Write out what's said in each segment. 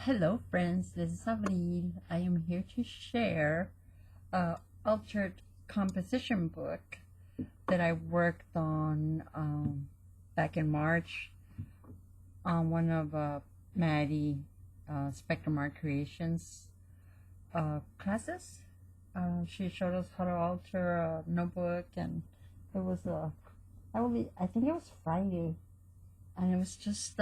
Hello friends, this is Avril. I am here to share a altered composition book that I worked on back in March on one of Madi Spectrum Art Creations classes. She showed us how to alter a notebook, and it was I think it was Friday, and it was just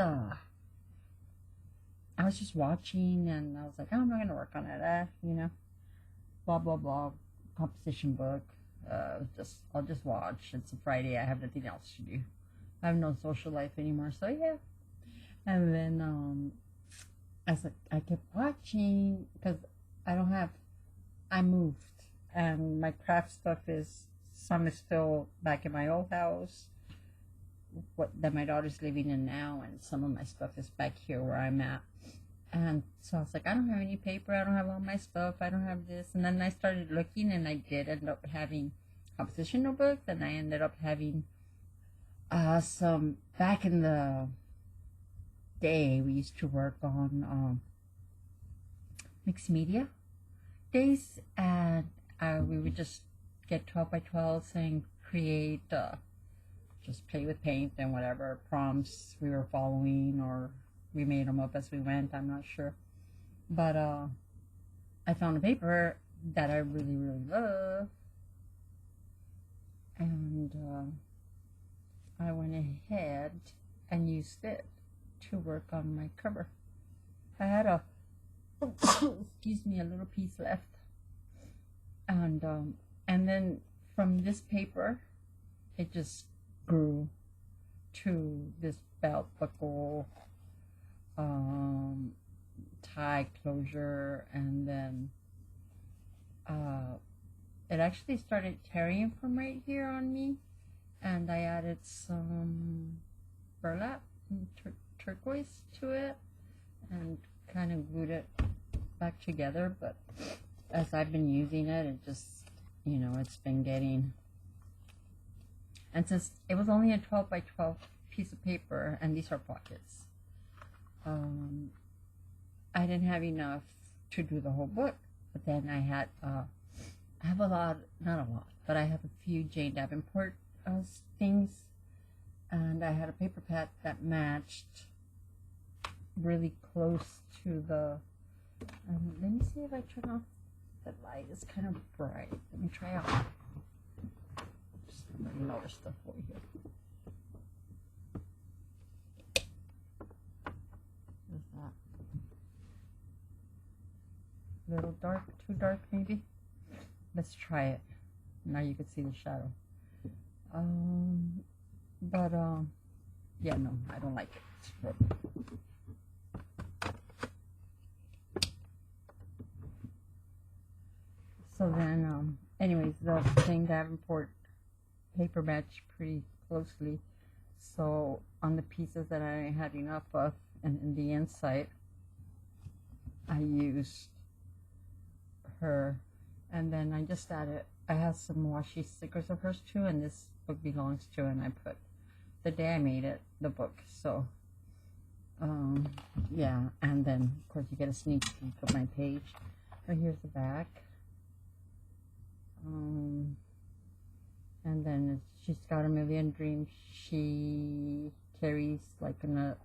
I was just watching, and I was like, oh, I'm not going to work on it, blah, blah, blah, composition book. I'll just watch. It's a Friday. I have nothing else to do. I have no social life anymore, so yeah. And then I kept watching because I moved, and my craft stuff some is still back in my old house, that my daughter's living in now, and some of my stuff is back here where I'm at. And so I was like, I don't have any paper, I don't have all my stuff, I don't have this. And then I started looking, and I did end up having composition notebooks, and I ended up having some, back in the day, we used to work on mixed media days, and we would just get 12 by 12s and create, just play with paint and whatever prompts we were following, or we made them up as we went, I'm not sure. But I found a paper that I really, really love, and I went ahead and used it to work on my cover. I had a excuse me, a little piece left, and then from this paper it just grew to this belt buckle, tie closure, and then it actually started tearing from right here on me, and I added some burlap and turquoise to it and kind of glued it back together. But as I've been using it, it just, it's been getting, and since it was only a 12 by 12 piece of paper, and these are pockets, I didn't have enough to do the whole book. But then I have a lot, not a lot, but I have a few Jane Davenport things, and I had a paper pad that matched really close to the, let me see if I turn off the light. It's kind of bright. Let me try out just another stuff over here. A little dark, too dark maybe. Let's try it. Now you can see the shadow. Yeah, no, I don't like it. So then, anyways, the Jane Davenport paper matched pretty closely. So on the pieces that I had enough of, and in the inside, I used her, and then I just added, I have some washi stickers of hers too, and this book belongs to, and I put the day I made it, the book. So yeah, and then of course you get a sneak peek of my page. But here's the back, and then she's got a million dreams she carries like a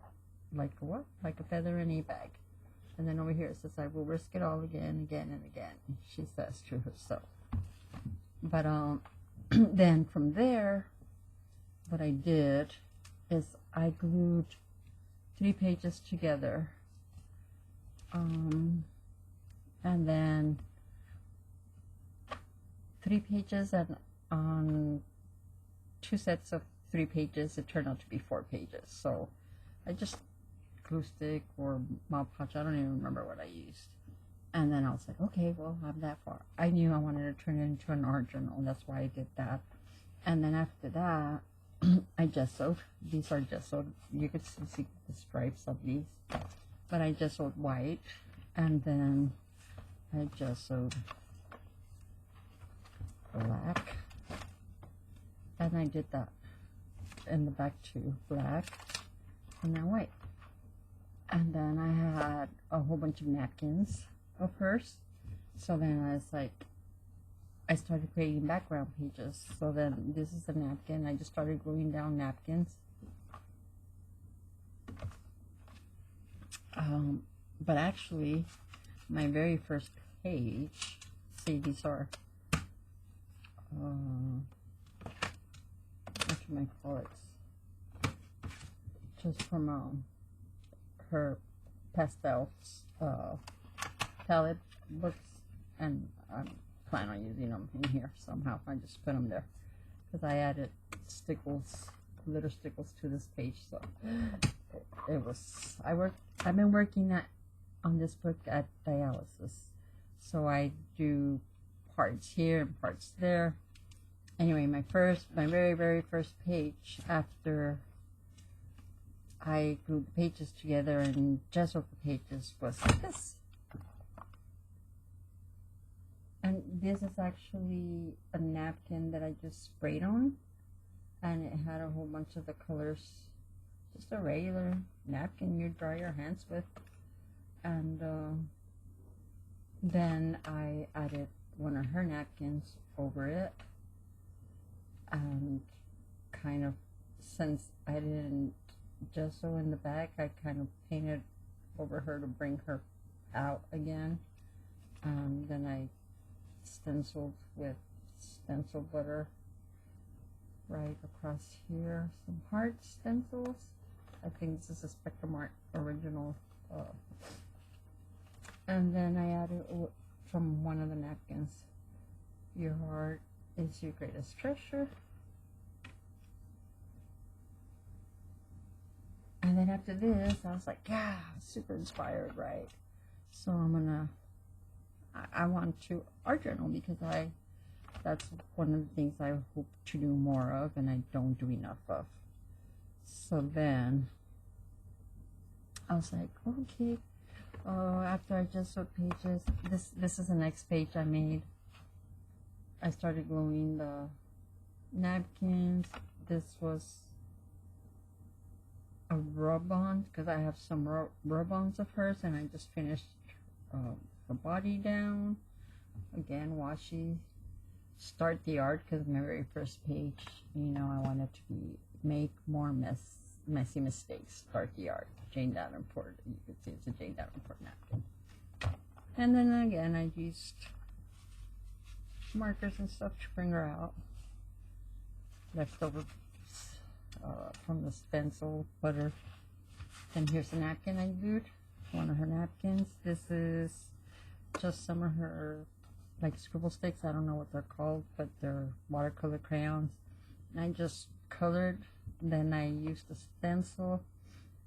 feather in a bag. And then over here it says, I will risk it all again, again, and again, she says to herself. But then from there, what I did is I glued 3 pages together, and then 3 pages, and on 2 sets of 3 pages, it turned out to be 4 pages. So I just glue stick or Mod Podge, I don't even remember what I used. And then I was like, okay, well, I'm that far. I knew I wanted to turn it into an art journal, and that's why I did that. And then after that, I gessoed. These are gessoed. You could see the stripes of these. But I gessoed white, and then I gessoed black. And I did that in the back too, black, and then white. And then I had a whole bunch of napkins of hers. So then I was like, I started creating background pages. So then this is a napkin. I just started gluing down napkins. But actually, my very first page, see, these are, what can I call it? Just from her pastels palette books, and I plan on using them in here somehow. I just put them there because I added stickles, glitter stickles to this page. So it was, I've been working on this book at dialysis, so I do parts here and parts there. Anyway, my very first page after I glued the pages together and gessoed the pages was this. And this is actually a napkin that I just sprayed on, and it had a whole bunch of the colors. Just a regular napkin you dry your hands with. And then I added one of her napkins over it, and kind of, since I didn't gesso in the back, I kind of painted over her to bring her out again. Then I stenciled with stencil butter right across here, some heart stencils. I think this is a Spectrum Art original. And then I added from one of the napkins, your heart is your greatest treasure. And then after this, I was like, yeah, super inspired, right? So I want to art journal because that's one of the things I hope to do more of, and I don't do enough of. So then I was like, okay, after I just wrote pages, this is the next page I made. I started gluing the napkins. This was a rub-on because I have some rub-ons of hers, and I just finished her body down. Again, washi. Start the art because my very first page, you know, I wanted to make more messy mistakes. Start the art. Jane Davenport. You can see it's a Jane Davenport napkin. And then again, I used markers and stuff to bring her out. Leftover from the stencil butter. Then here's the napkin I glued. One of her napkins. This is just some of her like scribble sticks. I don't know what they're called, but they're watercolor crayons. And I just colored. Then I used a stencil,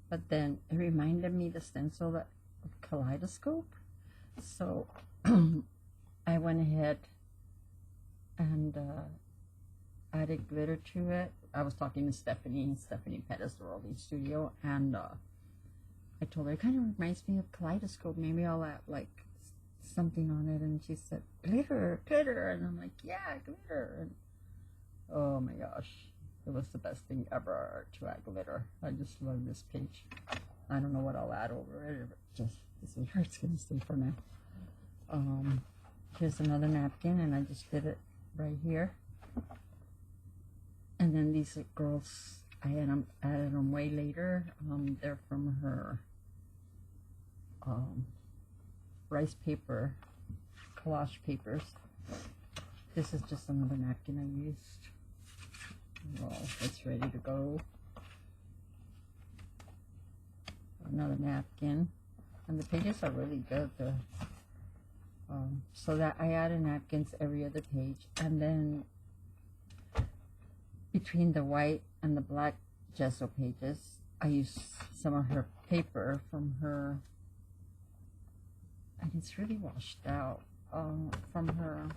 but then it reminded me the stencil of Kaleidoscope. So I went ahead and added glitter to it. I was talking to Stephanie Pettis, the Rolling Studio, and I told her it kind of reminds me of Kaleidoscope. Maybe I'll add like something on it. And she said, glitter, glitter. And I'm like, yeah, glitter. And oh my gosh, it was the best thing ever to add glitter. I just love this page. I don't know what I'll add over it. Just, this is where it's going to stay for now. Here's another napkin, and I just did it right here. And then these girls, I added them way later. They're from her rice paper collage papers. This is just another napkin I used. Well, it's ready to go. Another napkin, and the pages are really good. So that I added napkins every other page, and then between the white and the black gesso pages, I used some of her paper from her, and it's really washed out, from her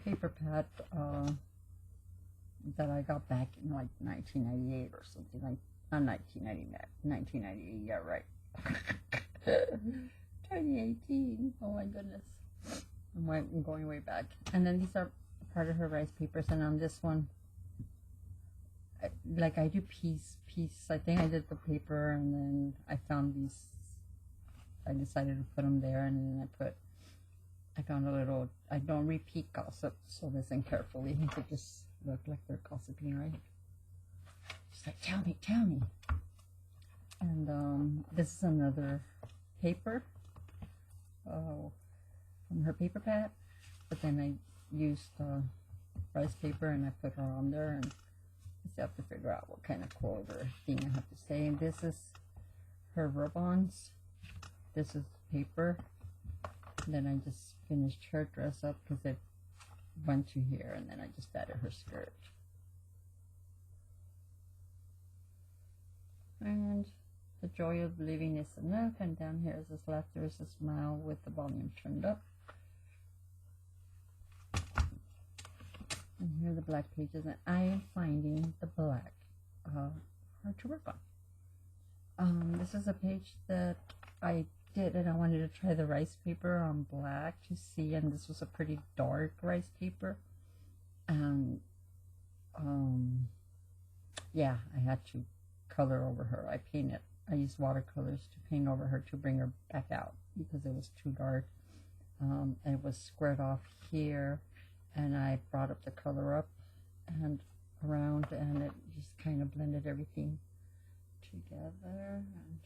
paper pad that I got back in like 1998 or something, like, not 1998, yeah, right. 2018. Oh my goodness. I'm going way back. And then these are part of her rice papers. And on this one, I do piece. I think I did the paper, and then I found these. I decided to put them there, and then I found a little. I don't repeat gossip, so listen carefully. They just look like they're gossiping, right? She's like, tell me. And this is another paper from her paper pad, but then I used rice paper and I put her on there, and I still have to figure out what kind of quote or thing I have to say. And this is her rub-ons. This is paper. And then I just finished her dress up because it went to here, and then I just added her skirt. And the joy of living is enough, and down here is this laughter is a smile with the volume turned up. And here are the black pages, and I am finding the black hard to work on. This is a page that I did, and I wanted to try the rice paper on black to see, and this was a pretty dark rice paper, and yeah, I had to color over her. I used watercolors to paint over her to bring her back out because it was too dark. It was squared off here, and I brought up the color up and around, and it just kind of blended everything together, and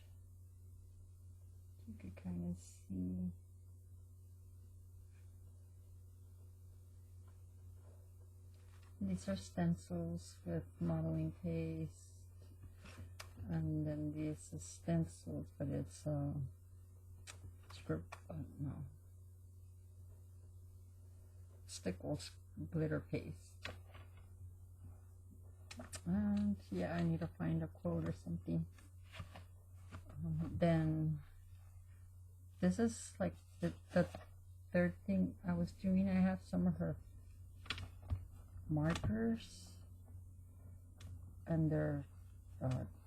you could kind of see these are stencils with modeling paste. And then this is stencils, but it's script, no, stickles glitter paste. And yeah, I need to find a quote or something. Then this is like the third thing I was doing. I have some of her markers, and they're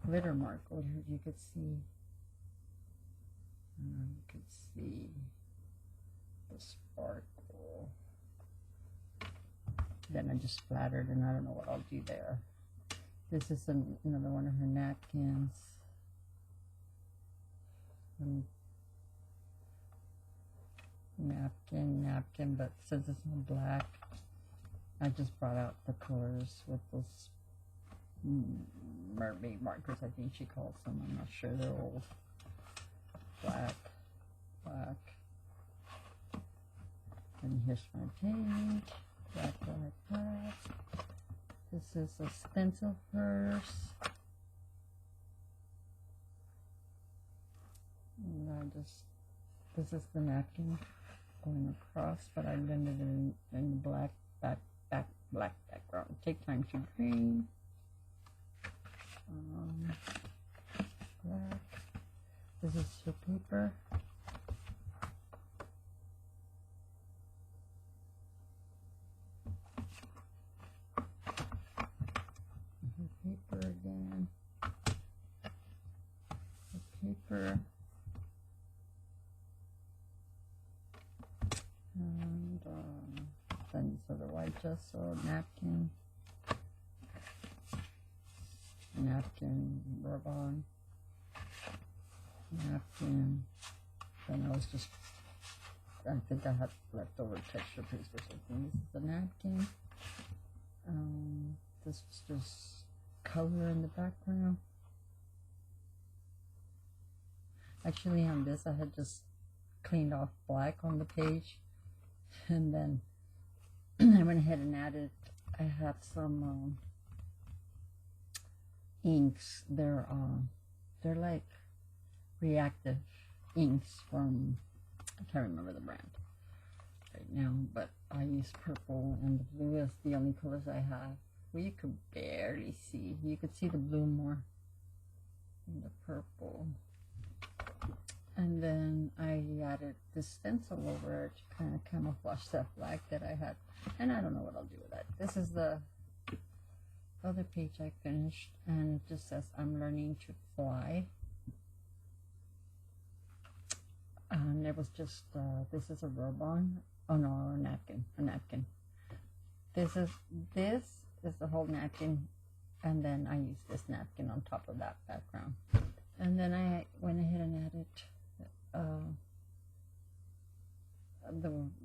glitter markers. You could see the sparkle. Then I just splattered, and I don't know what I'll do there. This is another one of her napkins. Napkin, but since it's in black, I just brought out the colors with those mermaid markers, I think she calls them. I'm not sure. They're old. Black. And here's my page. Black. This is a stencil first. And this is the napkin going across, but I blended it in the black background. Take time to green. Black. This is your paper. Paper again. Paper. And then so the white gesso, napkin, rub-on, napkin. Then I think I had leftover texture paste or something. This is the napkin. This was just color in the background. Actually, on this, I had just cleaned off black on the page, and then I went ahead and added. I had some inks. They're like reactive inks from, I can't remember the brand right now, but I use purple, and the blue is the only colors I have. Well, you could barely see. You could see the blue more than the purple. And then I added this stencil over it to kind of camouflage that black that I had. And I don't know what I'll do with that. This is the other page I finished, and it just says, I'm learning to fly. And it was just, this is a rub-on. Oh no, a napkin. This is the whole napkin, and then I use this napkin on top of that background. And then I went ahead and added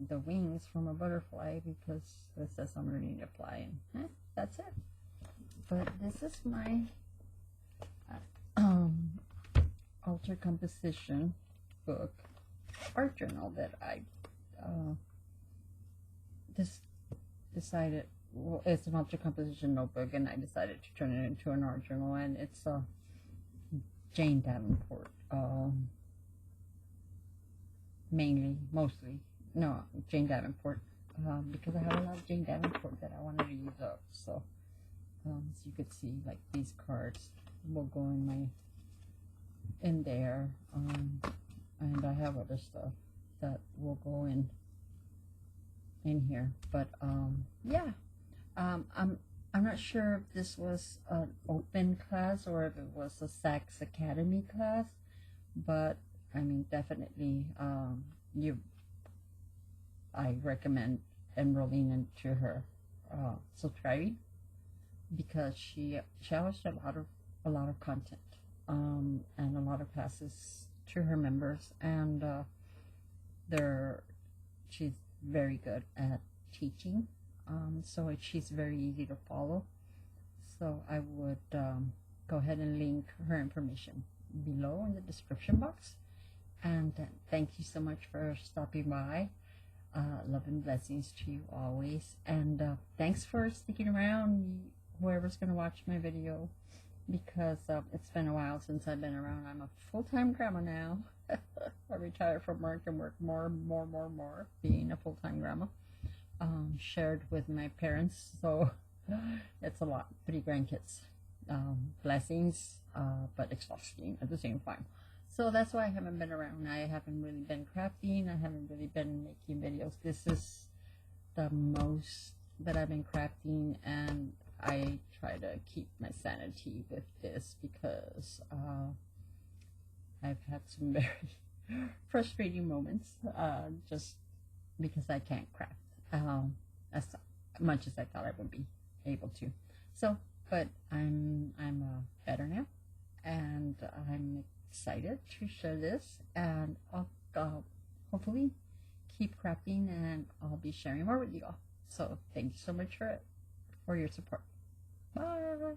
the wings from a butterfly, because it says I'm learning to fly, and that's it. But this is my alter composition book art journal that I just decided, well, it's an alter composition notebook, and I decided to turn it into an art journal, and it's Jane Davenport, mostly, no, Jane Davenport, because I have a lot of Jane Davenport that I wanted to use up. So, as you could see, like these cards will go in there, and I have other stuff that will go in here. But yeah, I'm not sure if this was an open class or if it was a Saks Academy class, but I mean, definitely, I recommend enrolling into her, subscribing, because she has a lot of content, and a lot of classes to her members, and she's very good at teaching, so she's very easy to follow. So I would go ahead and link her information below in the description box. And thank you so much for stopping by. Love and blessings to you always. And thanks for sticking around, whoever's going to watch my video, because it's been a while since I've been around. I'm a full-time grandma now. I retired from work and work more, being a full-time grandma. Shared with my parents, so it's a lot. 3 grandkids. Blessings, but exhausting at the same time. So that's why I haven't been around. I haven't really been crafting. I haven't really been making videos. This is the most that I've been crafting, and I try to keep my sanity with this, because I've had some very frustrating moments, just because I can't craft as much as I thought I would be able to. So, but I'm better now, and I'm excited to share this, and I'll hopefully keep crafting, and I'll be sharing more with you all. So thank you so much for your support. Bye.